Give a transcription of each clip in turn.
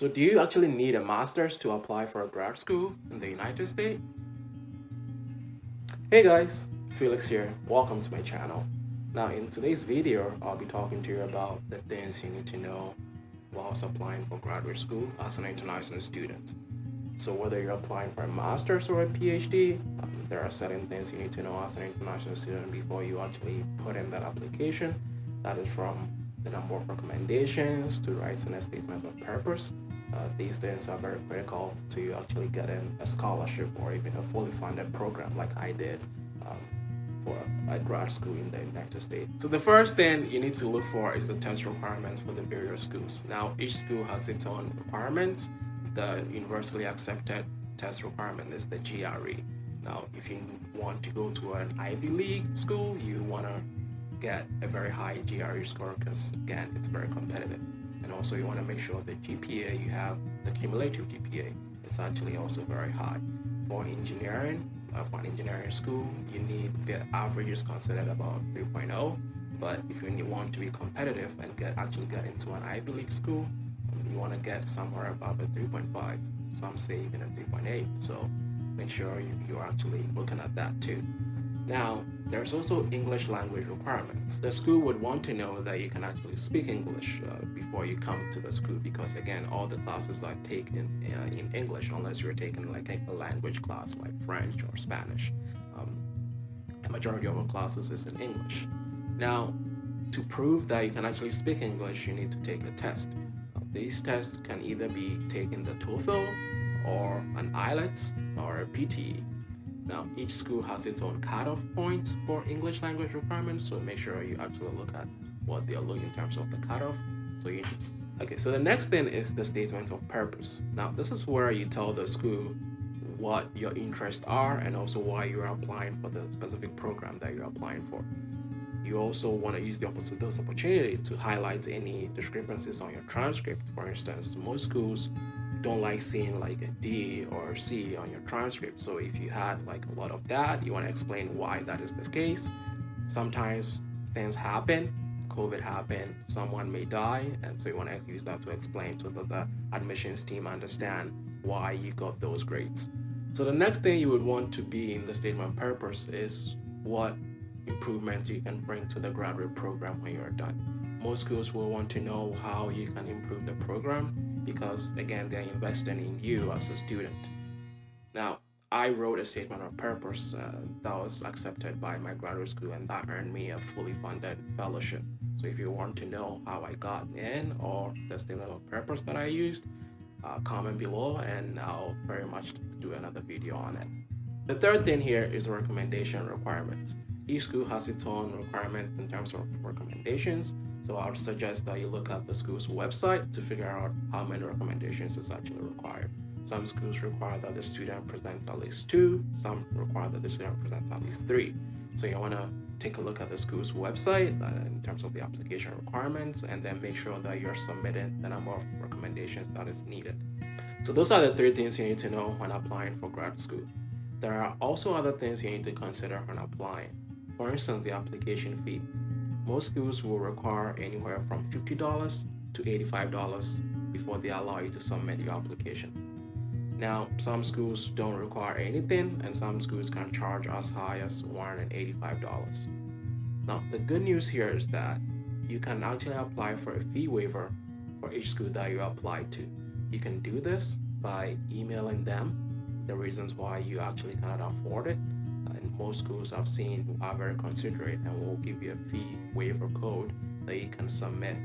So do you actually need a master's to apply for a grad school in the United States? Hey guys, Felix here. Welcome to my channel. Now in today's video, I'll be talking to you about the things you need to know whilst applying for graduate school as an international student. So whether you're applying for a master's or a PhD, there are certain things you need to know as an international student before you actually put in that application. That is from the number of recommendations to writing a statement of purpose. These things are very critical to you actually getting a scholarship or even a fully funded program like I did for a grad school in the United States. So the first thing you need to look for is the test requirements for the various schools. Now each school has its own requirements. The universally accepted test requirement is the GRE. Now if you want to go to an Ivy League school, you want to get a very high GRE score because again it's very competitive. And also you want to make sure the GPA you have, the cumulative GPA, is actually also very high. For engineering, for an engineering school, you need the average is considered about 3.0. But if you want to be competitive and actually get into an Ivy League school, you want to get somewhere above a 3.5. Some say even a 3.8. So make sure you're actually looking at that too. Now, there's also English language requirements. The school would want to know that you can actually speak English before you come to the school because again, all the classes are taken in English unless you're taking like a language class like French or Spanish. A majority of our classes is in English. Now, to prove that you can actually speak English, you need to take a test. These tests can either be taking the TOEFL or an IELTS or a PTE. Now, each school has its own cutoff points for English language requirements, so make sure you actually look at what they're looking in terms of the cutoff. So the next thing is the statement of purpose. Now, this is where you tell the school what your interests are and also why you're applying for the specific program that you're applying for. You also want to use this opportunity to highlight any discrepancies on your transcript. For instance, most schools don't like seeing like a D or a C on your transcript. So if you had like a lot of that, you want to explain why that is the case. Sometimes things happen, COVID happened, someone may die, and so you want to use that to explain so that the admissions team understand why you got those grades. So the next thing you would want to be in the statement of purpose is what improvements you can bring to the graduate program when you're done. Most schools will want to know how you can improve the program because again they're investing in you as a student. Now I wrote a statement of purpose that was accepted by my graduate school and that earned me a fully funded fellowship. So if you want to know how I got in or the statement of purpose that I used, comment below and I'll very much do another video on it. The third thing here is recommendation requirements. Each school has its own requirement in terms of recommendations. So I would suggest that you look at the school's website to figure out how many recommendations is actually required. Some schools require that the student presents at least 2, some require that the student presents at least 3. So you want to take a look at the school's website in terms of the application requirements and then make sure that you're submitting the number of recommendations that is needed. So those are the 3 things you need to know when applying for grad school. There are also other things you need to consider when applying. For instance, the application fee. Most schools will require anywhere from $50 to $85 before they allow you to submit your application. Now, some schools don't require anything and some schools can charge as high as $185. Now, the good news here is that you can actually apply for a fee waiver for each school that you apply to. You can do this by emailing them the reasons why you actually cannot afford it. And most schools I've seen are very considerate and will give you a fee waiver code that you can submit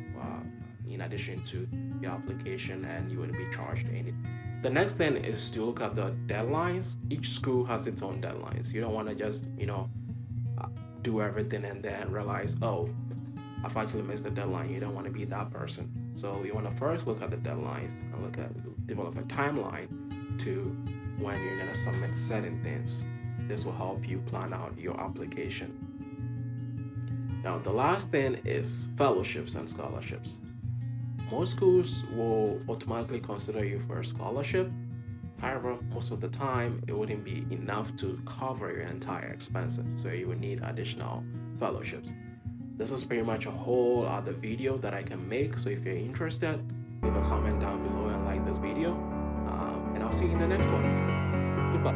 in addition to your application and you wouldn't be charged anything. The next thing is to look at the deadlines. Each school has its own deadlines. You don't want to just, do everything and then realize, oh, I've actually missed the deadline. You don't want to be that person. So you want to first look at the deadlines and develop a timeline to when you're going to submit certain things. This will help you plan out your application. Now, the last thing is fellowships and scholarships. Most schools will automatically consider you for a scholarship. However, most of the time, it wouldn't be enough to cover your entire expenses, so you would need additional fellowships. This is pretty much a whole other video that I can make, so if you're interested, leave a comment down below and like this video. And I'll see you in the next one.